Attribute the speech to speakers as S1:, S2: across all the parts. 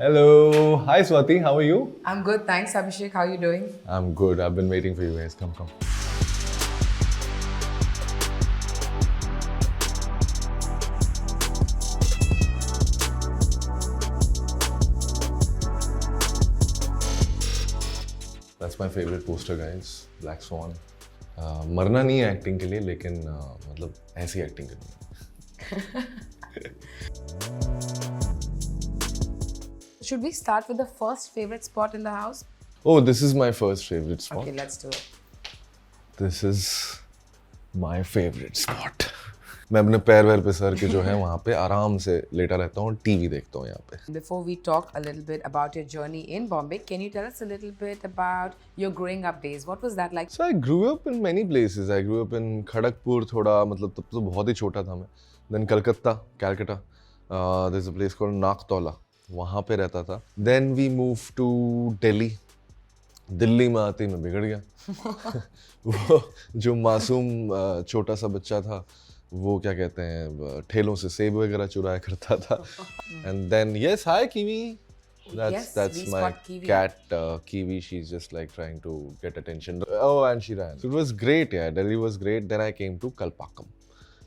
S1: Hello. Hi Swati, how are you?
S2: I'm good, thanks Abhishek. How are you doing?
S1: I'm good. I've been waiting for you guys. Come. That's my favorite poster, guys. Black Swan. मरना नहीं है acting के लिए, लेकिन मतलब ऐसी acting करनी है.
S2: Should we start with the first favorite spot in the house?
S1: Oh, this is my first favorite spot.
S2: Okay, let's do it.
S1: This is my favorite spot. मैं अपने पैर वैर पे सर के जो है वहाँ पे आराम से लेटा रहता हूँ, टीवी देखता हूँ यहाँ पे.
S2: Before we talk a little bit about your journey in Bombay, can you tell us a little bit about your growing up days? What was that like?
S1: So I grew up in many places. I grew up in Kharagpur थोड़ा, मतलब तब तो बहुत ही छोटा था मैं. Then Calcutta. There's a place called Nagtola. वहाँ पे रहता था. Then we moved to Delhi. Delhi में आते ही मैं बिगड़ गया. वो जो मासूम छोटा सा बच्चा था, वो क्या कहते हैं, ठेलों से सेब वगैरह चुराया करता था. And then yes, hi Kiwi. That's
S2: we
S1: my
S2: spot Kiwi.
S1: cat Kiwi. She's just like trying to get attention. Oh, and she ran. So it was great. Yeah, Delhi was great. Then I came to Kalpakkam.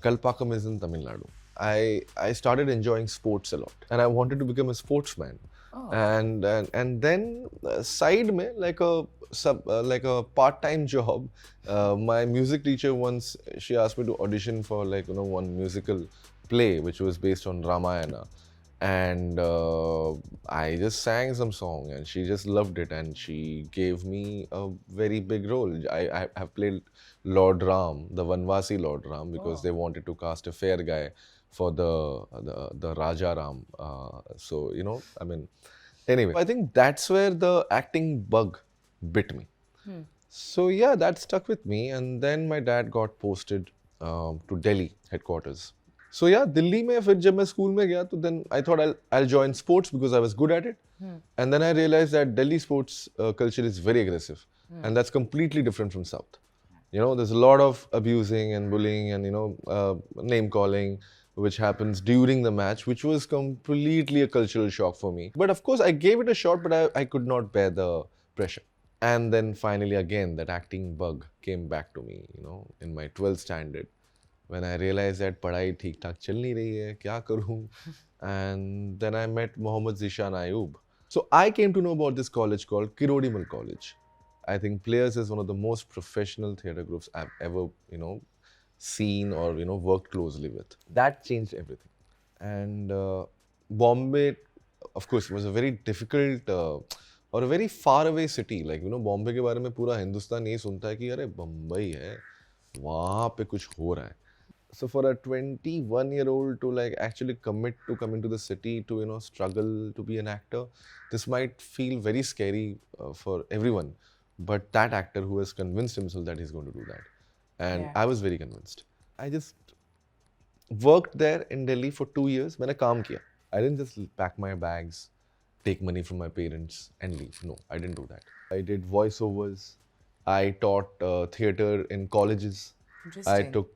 S1: Kalpakkam is in Tamil Nadu. I started enjoying sports a lot, and I wanted to become a sportsman.
S2: Oh.
S1: And then side में like a part-time job, my music teacher once, she asked me to audition for one musical play which was based on Ramayana, and I just sang some song and she just loved it and she gave me a very big role. I have played Lord Ram, the Vanvasi Lord Ram, because they wanted to cast a fair guy for the Raja Ram. So I mean, anyway, I think that's where the acting bug bit me. So yeah, that stuck with me, and then my dad got posted to Delhi headquarters. So yeah, Delhi में फिर जब मैं school में गया, तो then I thought I'll join sports because I was good at it. And then I realized that Delhi sports culture is very aggressive, and that's completely different from South. There's a lot of abusing and bullying and name calling, which happens during the match, which was completely a cultural shock for me. But of course, I gave it a shot, but I could not bear the pressure. And then finally, again, that acting bug came back to me, in my 12th standard, when I realized that पढ़ाई ठीक ठाक चल नहीं रही है, क्या करूँ? And then I met Mohammad Zishan Ayub. So I came to know about this college called Kirodimal College. I think Players is one of the most professional theatre groups I've ever, seen or worked closely with. That changed everything. And Bombay, of course, was a very difficult or a very far away city. Like Bombay के बारे में पूरा हिंदुस्तान ये सुनता है कि अरे बम्बई है, वहाँ पे कुछ हो रहा है. So for a 21-year-old to actually commit to coming to the city to struggle to be an actor, this might feel very scary for everyone. But that actor who has convinced himself that he's going to do that. And
S2: Yeah.
S1: I was very convinced. I just worked there in Delhi for 2 years. मैंने काम किया. I didn't just pack my bags, take money from my parents and leave. No, I didn't do that. I did voiceovers. I taught theatre in colleges. I
S2: Interesting.
S1: took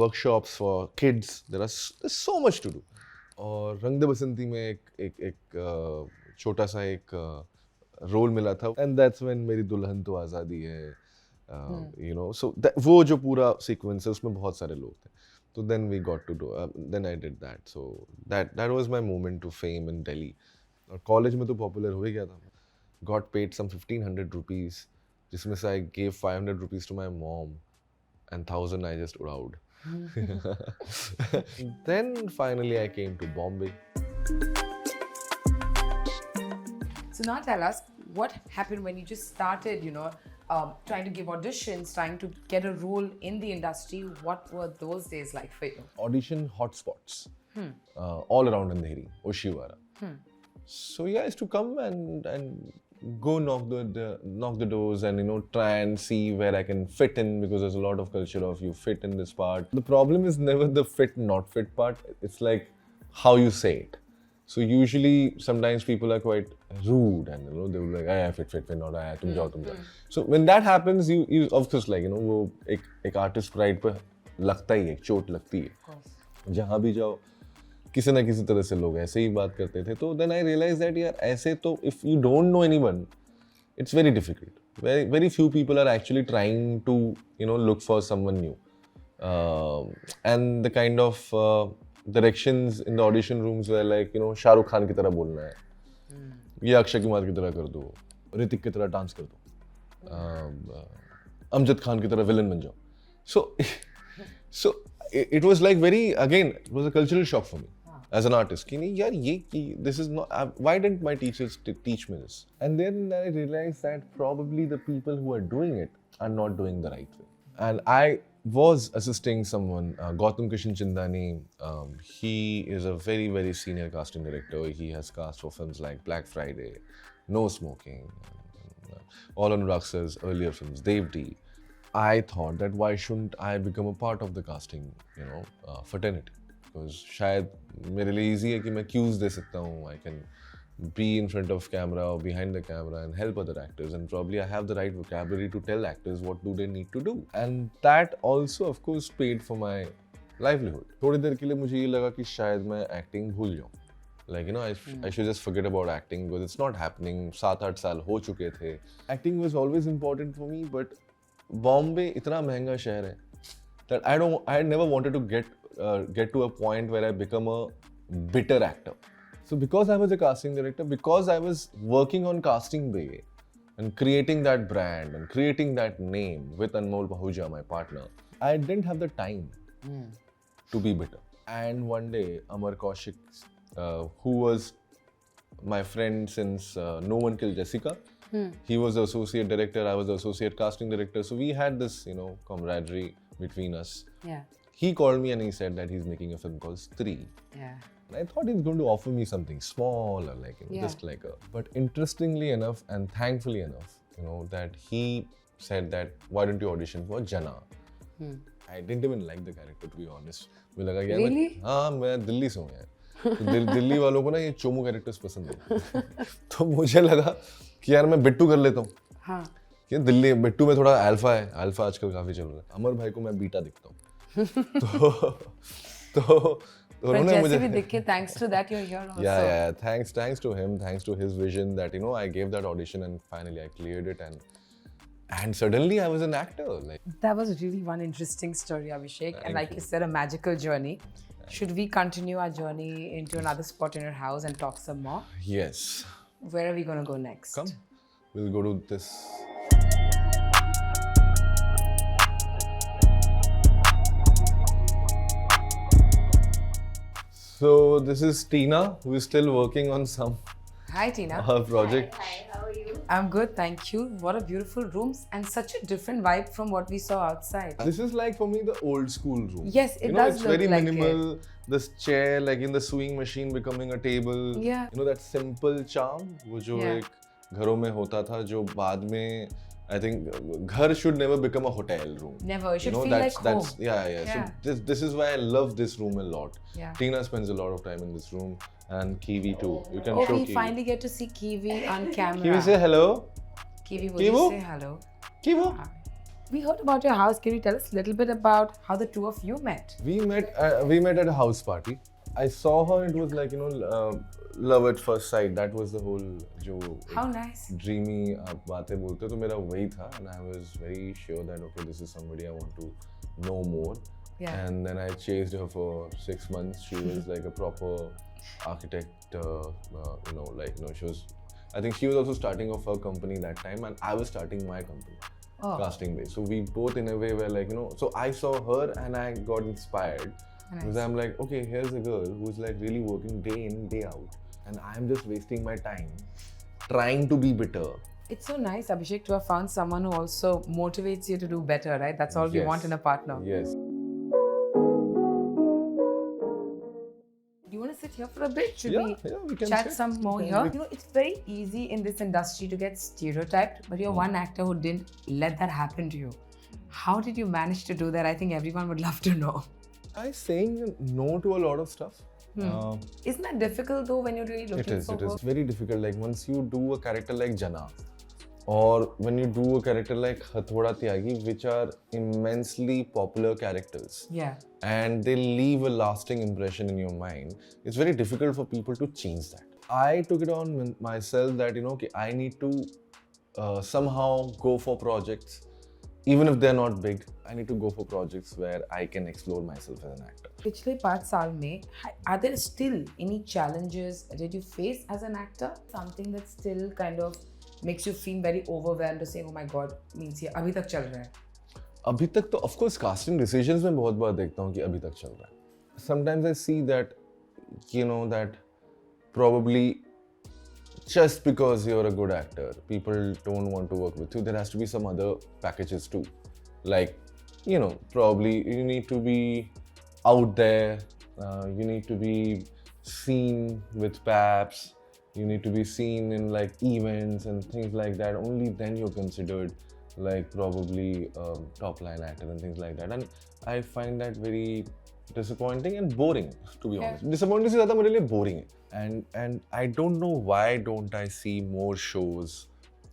S1: workshops for kids. There's so much to do. और रंग दे बसंती में एक छोटा सा एक role मिला था. And that's when मेरी दुल्हन तो आज़ादी है. So वो जो पूरा सीक्वेंस है, उसमें बहुत सारे लोग थे. So then we got to do. Then I did that. So that was my moment to fame in Delhi. और कॉलेज में तो पॉपुलर हो ही गया था. Got paid some 1,500 rupees, जिसमें से I gave 500 rupees to my mom, and 1,000 I just udaud. Then finally I came to Bombay.
S2: So now tell us what happened when you just started, trying to give auditions, trying to get a role in the industry. What were those days like for you?
S1: Audition hotspots all around Andheri, Oshiwara. So yeah, I used to come and go knock the doors and try and see where I can fit in, because there's a lot of culture of you fit in this part. The problem is never the fit not fit part. It's like how you say it. So usually sometimes people are quite rude and they will be like, "Ay, fit not आया, तुम जाओ." So when that happens, you of course वो एक artist pride पे लगता ही है, एक चोट लगती है. जहाँ भी जाओ किसी ना किसी तरह से लोग ऐसे ही बात करते थे. तो then I realized that यार ऐसे तो if you don't know anyone, it's very difficult. Very few people are actually trying to look for someone new. And the kind of directions in the audition rooms were like Shahrukh Khan की तरह बोलना है, ये अक्षय कुमार की तरह कर दो, ऋतिक की तरह डांस कर दो, अमजद खान की तरह विलन बन जाओ. So it was like it was a cultural shock for me as an artist कि नहीं यार this is not, why didn't my teachers teach me this? And then I realized that probably the people who are doing it are not doing the right way. And I was assisting someone, Gautam Kishan Chindani. He is a very senior casting director. He has cast for films like Black Friday, No Smoking, All on Rux's earlier films, Dev D. I thought that why shouldn't I become a part of the casting, fraternity? Because शायद मेरे लिए easy है कि मैं cues दे सकता हूँ. I can be in front of camera or behind the camera and help other actors, and probably I have the right vocabulary to tell actors what do they need to do. And that also of course paid for my livelihood. थोड़ी देर के लिए मुझे ये लगा कि शायद मैं acting भूल जाऊँ. Like I should just forget about acting because it's not happening. 7-8 साल हो चुके थे. Acting was always important for me, but Bombay इतना महंगा शहर है that I never wanted to get to a point where I become a bitter actor. So because I was a casting director, because I was working on Casting Bay and creating that brand and creating that name with Anmol Ahuja, my partner, I didn't have the time to be bitter. And one day, Amar Kaushik, who was my friend since No One Killed Jessica, he was the associate director, I was the associate casting director. So we had this, camaraderie between us.
S2: Yeah.
S1: He called me and he said that he's making a film called Stree.
S2: Yeah.
S1: And I thought he's going to offer me something small or just like a. But interestingly enough and thankfully enough, that he said that why don't you audition for Jana? I didn't even like the character, to be honest. मुझे लगा यार
S2: Really?
S1: मैं दिल्ली से हूँ यार. तो दिल्ली वालों को ना ये चोमू कैरेक्टर्स पसंद है. तो मुझे लगा कि यार मैं बिट्टू कर लेता हूँ.
S2: हाँ.
S1: कि दिल्ली बिट्टू में थोड़ा अल्फा है. अल्फा आजकल काफी चल रहा है. अमर भाई को मैं बीटा दिखता हूँ. तो उन्होंने मुझे भी
S2: दिखे, thanks to that you're here also.
S1: Yeah. Thanks to him, thanks to his vision that I gave that audition and finally I cleared it and suddenly I was an actor.
S2: That was really one interesting story, Abhishek. And like you said, a magical journey. Should we continue our journey into another spot in your house and talk some more?
S1: Yes.
S2: Where are we going to go next?
S1: Come, we'll go to this. So this is Tina, who is still working on some
S2: Hi, Tina.
S1: project.
S3: Hi, how are you?
S2: I'm good, thank you. What a beautiful rooms and such a different vibe from what we saw outside.
S1: This is like for me the old school room.
S2: Yes, it does
S1: it's
S2: look
S1: very
S2: like
S1: minimal. This chair, like in the sewing machine, becoming a table.
S2: Yeah.
S1: That simple charm, वो जो एक घरों में होता था, जो बाद में I think घर should never become a hotel room.
S2: Never. It should feel like home.
S1: Yeah. So this is why I love this room a lot.
S2: Yeah.
S1: Tina spends a lot of time in this room, and Kiwi too. You can show
S2: we
S1: Kiwi.
S2: finally get to see Kiwi on camera.
S1: Kiwi, say hello.
S2: Kiwi, would
S1: Kiwi?
S2: you say hello?
S1: Kiwi.
S2: Hi. We heard about your house. Can you tell us a little bit about how the two of you met?
S1: We met at a house party. I saw her. It was like love at first sight. That was the whole जो
S2: How nice.
S1: dreamy आप बातें बोलते हो तो मेरा वही था, and I was very sure that okay, this is somebody I want to know more.
S2: Yeah.
S1: And then I chased her for 6 months. She was like a proper architect. She was. I think she was also starting off her company that time, and I was starting my company. Casting Bay. So we both in a way were like, so I saw her and I got inspired.
S2: Nice.
S1: Because I'm like, okay, here's a girl who's like really working day in, day out. And I'm just wasting my time trying to be bitter.
S2: It's so nice, Abhishek, to have found someone who also motivates you to do better, right? That's all we want in a partner.
S1: Yes.
S2: Do you want to sit here for a bit? Should
S1: we can
S2: chat
S1: sit.
S2: some more here? It's very easy in this industry to get stereotyped, but you're one actor who didn't let that happen to you. How did you manage to do that? I think everyone would love to know.
S1: I'm saying no to a lot of stuff.
S2: Isn't that difficult though when you're really looking for
S1: It is very difficult. Like once you do a character like Jana, or when you do a character like Hathoda Tyagi, which are immensely popular characters.
S2: Yeah.
S1: And they leave a lasting impression in your mind, it's very difficult for people to change that. I took it on myself that, okay, I need to somehow go for projects, even if they're not big. I need to go for projects where I can explore myself as an actor.
S2: पिछले 5 साल में are there still any challenges that you face as an actor? Something that still kind of makes you feel very overwhelmed to say, oh my god, means ये अभी तक चल रहा है.
S1: अभी तक तो of course casting decisions में बहुत बार देखता हूँ कि अभी तक चल रहा है. Sometimes I see that, that probably just because you're a good actor, people don't want to work with you. There has to be some other packages too. Like, probably you need to be out there, you need to be seen with paps, you need to be seen in like events and things like that. Only then you're considered like probably top line actor and things like that. And I find that very disappointing and boring, to be honest. Disappointing से ज़्यादा मेरे लिए boring है. And I don't know why don't I see more shows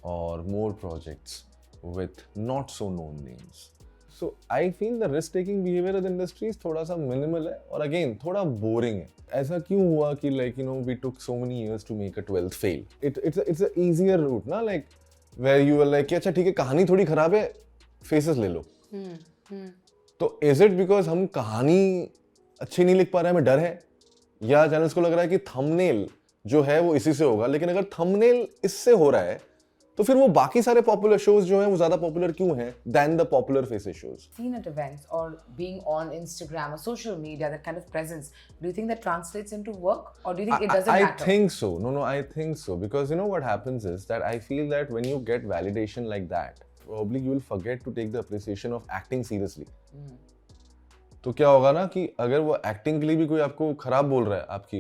S1: or more projects with not so known names. So I feel the risk-taking behavior of the industry is थोड़ा सा minimal है और again थोड़ा boring है. ऐसा क्यों हुआ कि like we took so many years to make a 12th fail? It's a easier route ना, like where you were like कि अच्छा ठीक है कहानी थोड़ी खराब है, faces ले लो. तो is it because हम कहानी अच्छी नहीं लिख पा रहे हैं, हमें डर है, या चैनल्स को लग रहा है कि थंबनेल जो है वो इसी से होगा? लेकिन अगर थंबनेल इससे हो रहा है तो फिर वो बाकी सारे पॉपुलर शोज जो हैं वो ज्यादा पॉपुलर क्यों हैं then the popular faces shows?
S2: Seen at events or being on Instagram or social media, that kind of presence, do you think that translates into work, or do you think it doesn't matter?
S1: I think so. No, I think so, because what happens is that I feel that when you get validation like that, probably you will forget to take the appreciation of acting seriously. तो क्या होगा ना कि अगर वो acting के लिए भी कोई आपको खराब बोल रहा है आपकी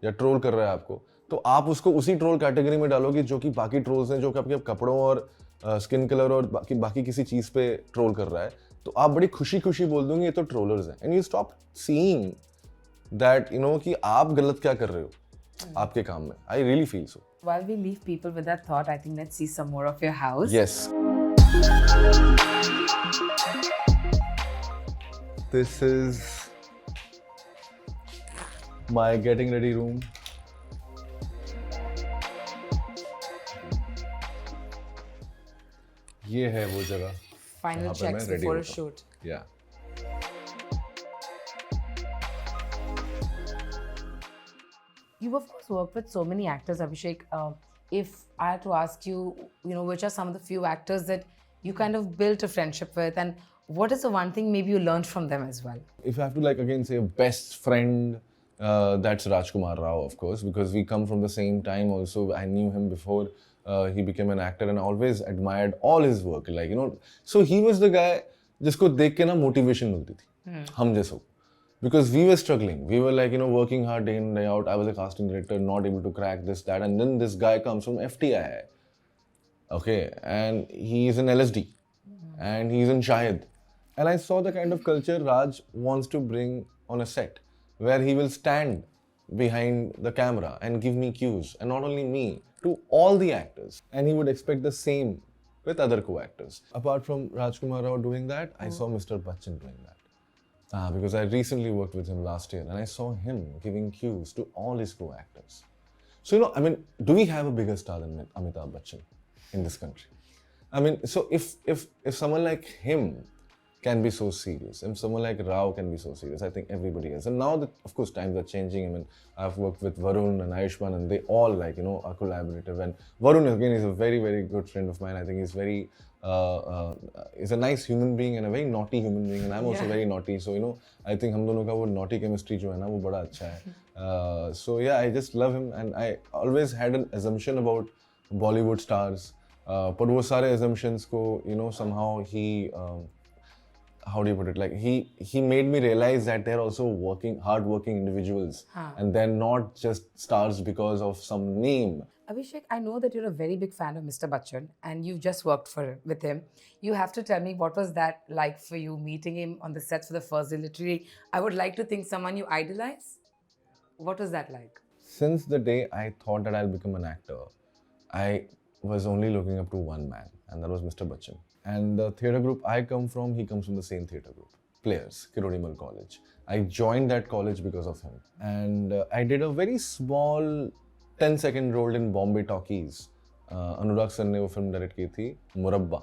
S1: या ट्रोल कर रहा है आपको, तो आप उसको उसी ट्रोल कैटेगरी में डालोगे जो कि बाकी ट्रोल्स हैं, जो कि आपके कपड़ों और स्किन कलर और बाकी किसी चीज पे ट्रोल कर रहा है, तो आप बड़ी खुशी खुशी बोल दोगे ये तो ट्रोलर्स हैं, and you stop seeing that कि आप गलत क्या कर रहे हो आपके काम में. I really feel so.
S2: While we leave people with that thought, I think let's see some more of your house.
S1: Yes. This is my getting ready room. ये है वो जगह.
S2: Final checks before a shoot.
S1: Yeah.
S2: You've of course worked with so many actors, Abhishek. If I had to ask you, which are some of the few actors that you kind of built a friendship with, and what is the one thing maybe you learned from them as well?
S1: If I have to again say a best friend, that's Rajkumar Rao, of course, because we come from the same time also. I knew him before he became an actor, and I always admired all his work. So he was the guy जिसको देख के ना motivation मिलती थी हम जैसों. Because we were struggling. We were working hard day in, day out. I was a casting director, not able to crack this, that. And then this guy comes from FTI. Okay. And he's in LSD. And he's in Shahid. And I saw the kind of culture Raj wants to bring on a set, where he will stand behind the camera and give me cues. And not only me, to all the actors. And he would expect the same with other co-actors. Apart from Rajkumar Rao doing that, I saw Mr. Bachchan doing that. Because I recently worked with him last year and I saw him giving cues to all his co-actors. So, do we have a bigger star than Amitabh Bachchan in this country? So if someone like him can be so serious, if someone like Rao can be so serious, I think everybody is. And now that, of course, times are changing. I've worked with Varun and Ayushman, and they all are collaborative. And Varun, again, is a very, very good friend of mine. I think he's very... is a nice human being and a very naughty human being, and I'm also very naughty. So I think हम दोनों का वो naughty chemistry जो है ना वो बड़ा अच्छा है. So yeah, I just love him, and I always had an assumption about Bollywood stars, but वो सारे assumptions को somehow he how do you put it, he made me realize that they're also hard-working individuals, and they're not just stars because of some name.
S2: Abhishek, I know that you're a very big fan of Mr. Bachchan and you've just worked with him. You have to tell me, what was that like for you, meeting him on the sets for the first day? Literally, I would like to think someone you idolize. What was that like?
S1: Since the day I thought that I'll become an actor, I was only looking up to one man, and that was Mr. Bachchan. And the theatre group I come from, he comes from the same theatre group. Players, Kirodimal College. I joined that college because of him. And I did a very small 10-second role in Bombay Talkies. Anurag sir ने वो film direct की थी, Murabba,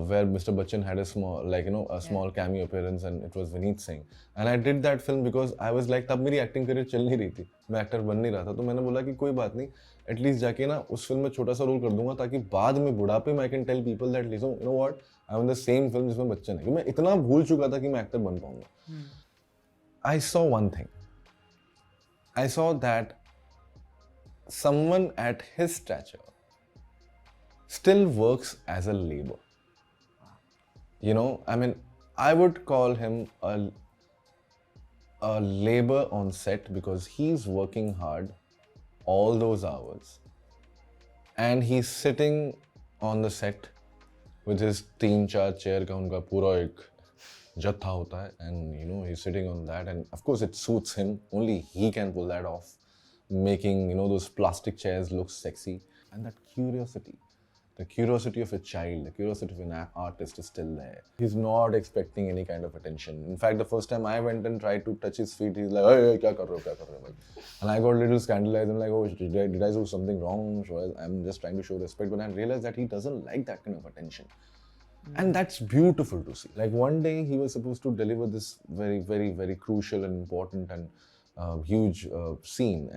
S1: where Mr. Bachchan had a small, like, you know, a small cameo appearance, and it was Vineet Singh. And I did that film because I was like, तब मेरी acting career चल नहीं रही थी, मैं actor बन नहीं रहा था, तो मैंने बोला कि कोई बात नहीं, एटलीस्ट जाके ना उस फिल्म में छोटा सा रोल कर दूंगा ताकि बाद में बुढ़ापे में I can tell people that listen you know what I am in the same film जिसमें बच्चन है, कि मैं इतना भूल चुका था कि मैं एक्टर बन पाऊंगा. I saw one thing, I saw that someone at his stature still works as a labor. You know, I mean, I would call him a labor on set because he's working hard all those hours and he's sitting on the set with his 3-4 chair का उनका पूरा एक जत्था होता है, and you know he's sitting on that, and of course it suits him, only he can pull that off, making, you know, those plastic chairs look sexy. And that curiosity, the curiosity of a child, the curiosity of an artist is still there. He's not expecting any kind of attention. In fact, the first time I went and tried to touch his feet, he's like, hey, kya kar rahe ho? And I got a little scandalized. I'm like, oh, did I do something wrong? I'm just trying to show respect. But I realized that he doesn't like that kind of attention. And that's beautiful to see. Like one day he was supposed to deliver this very, very, very crucial and important and huge scene,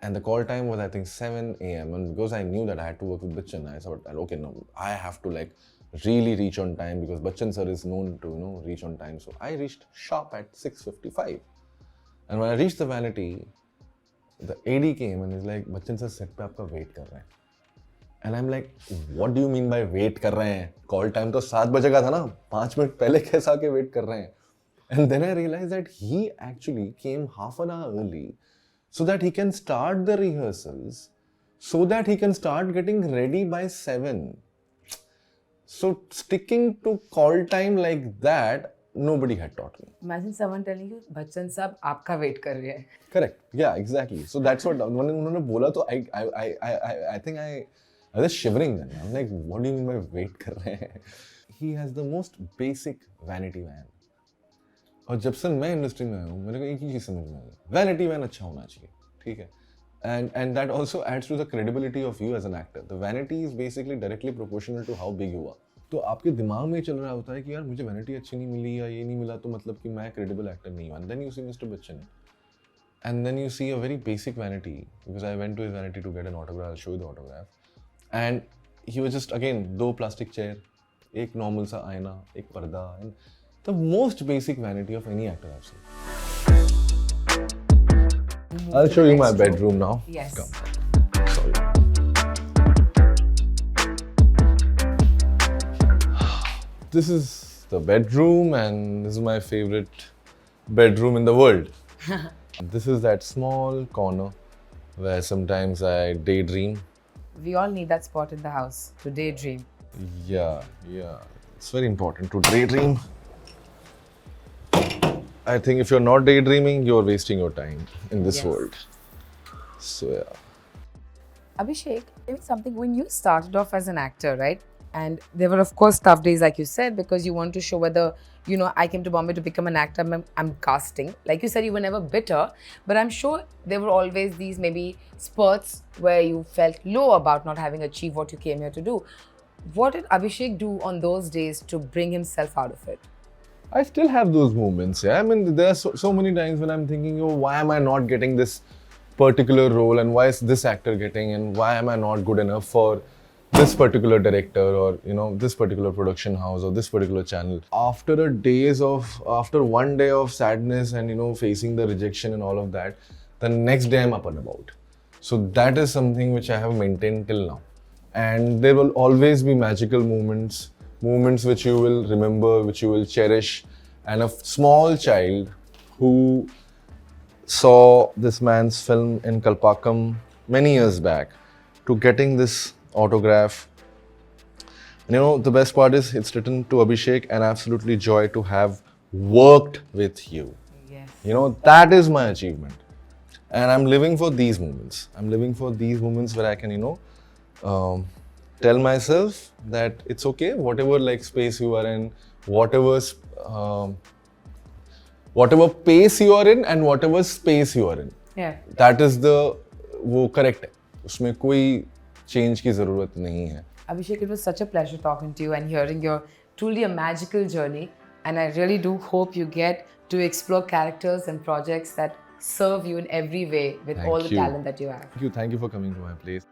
S1: and the call time was I think 7 a.m. and because I knew that I had to work with Bachchan, I thought, okay, no, I have to like really reach on time because Bachchan sir is known to, you know, reach on time. So I reached sharp at 6:55, and when I reached the vanity, the AD came and he's like, Bachchan sir set पे आपका wait कर रहे हैं. And I'm like, what do you mean by wait कर रहे हैं? Call time तो 7 बजे का था ना, 5 मिनट पहले कैसा के wait कर रहे हैं? And then I realized that he actually came half an hour early so that he can start the rehearsals, so that he can start getting ready by 7. So sticking to call time like that, nobody had taught me.
S2: Imagine someone telling you, Bachchan साहब आपका wait कर रहे हैं.
S1: Correct. Yeah, exactly. So that's what when उन्होंने बोला तो I think I was shivering then. I'm like, what do you mean by wait कर रहे हैं? He has the most basic vanity van. और जब से मैं इंडस्ट्री में आया हूँ मेरे को एक ही चीज़ समझ में आई, वैनिटी वैन अच्छा होना चाहिए, ठीक है, and that also adds to the credibility of you as an actor. The vanity is basically directly proportional to how big you are. तो आपके दिमाग में चल रहा होता है कि यार मुझे वैनिटी अच्छी नहीं मिली या ये नहीं मिला तो मतलब कि मैं क्रेडिबल एक्टर नहीं हूँ. And then you see Mr. Bachchan, and then you see a very basic vanity, because I went to his vanity to get an autograph. I'll show you the autograph. And he was just again 2 plastic chair, एक normal सा आईना, एक पर्दा, and the most basic vanity of any actor I've seen. I'll show you my bedroom now.
S2: Yes.
S1: Come. Sorry. This is the bedroom, and this is my favorite bedroom in the world. This is that small corner where sometimes I daydream.
S2: We all need that spot in the house to daydream.
S1: Yeah. It's very important to daydream. I think if you're not daydreaming, you're wasting your time in this world. So yeah.
S2: Abhishek, maybe something, when you started off as an actor, right? And there were of course tough days, like you said, because you want to show whether, you know, I came to Bombay to become an actor, I'm casting. Like you said, you were never bitter, but I'm sure there were always these maybe spurts where you felt low about not having achieved what you came here to do. What did Abhishek do on those days to bring himself out of it?
S1: I still have those moments. Yeah, I mean, there are so many times when I'm thinking, oh, why am I not getting this particular role, and why is this actor getting, and why am I not good enough for this particular director, or you know, this particular production house or this particular channel. After one day of sadness and, you know, facing the rejection and all of that, the next day I'm up and about. So that is something which I have maintained till now. And there will always be magical moments which you will remember, which you will cherish. And a small child who saw this man's film in Kalpakkam many years back to getting this autograph. And you know, the best part is it's written to Abhishek, and absolutely joy to have worked with you.
S2: Yes.
S1: You know, that is my achievement. And I'm living for these moments. I'm living for these moments where I can, you know, tell myself that it's okay, whatever like space you are in, whatever um, whatever pace you are in and whatever space you are in,
S2: Yeah.
S1: that is the वो correct है, उसमें कोई change की ज़रूरत नहीं है.
S2: Abhishek, it was such a pleasure talking to you and hearing your truly a magical journey. And I really do hope you get to explore characters and projects that serve you in every way with all the talent that you have.
S1: Thank you for coming to my place.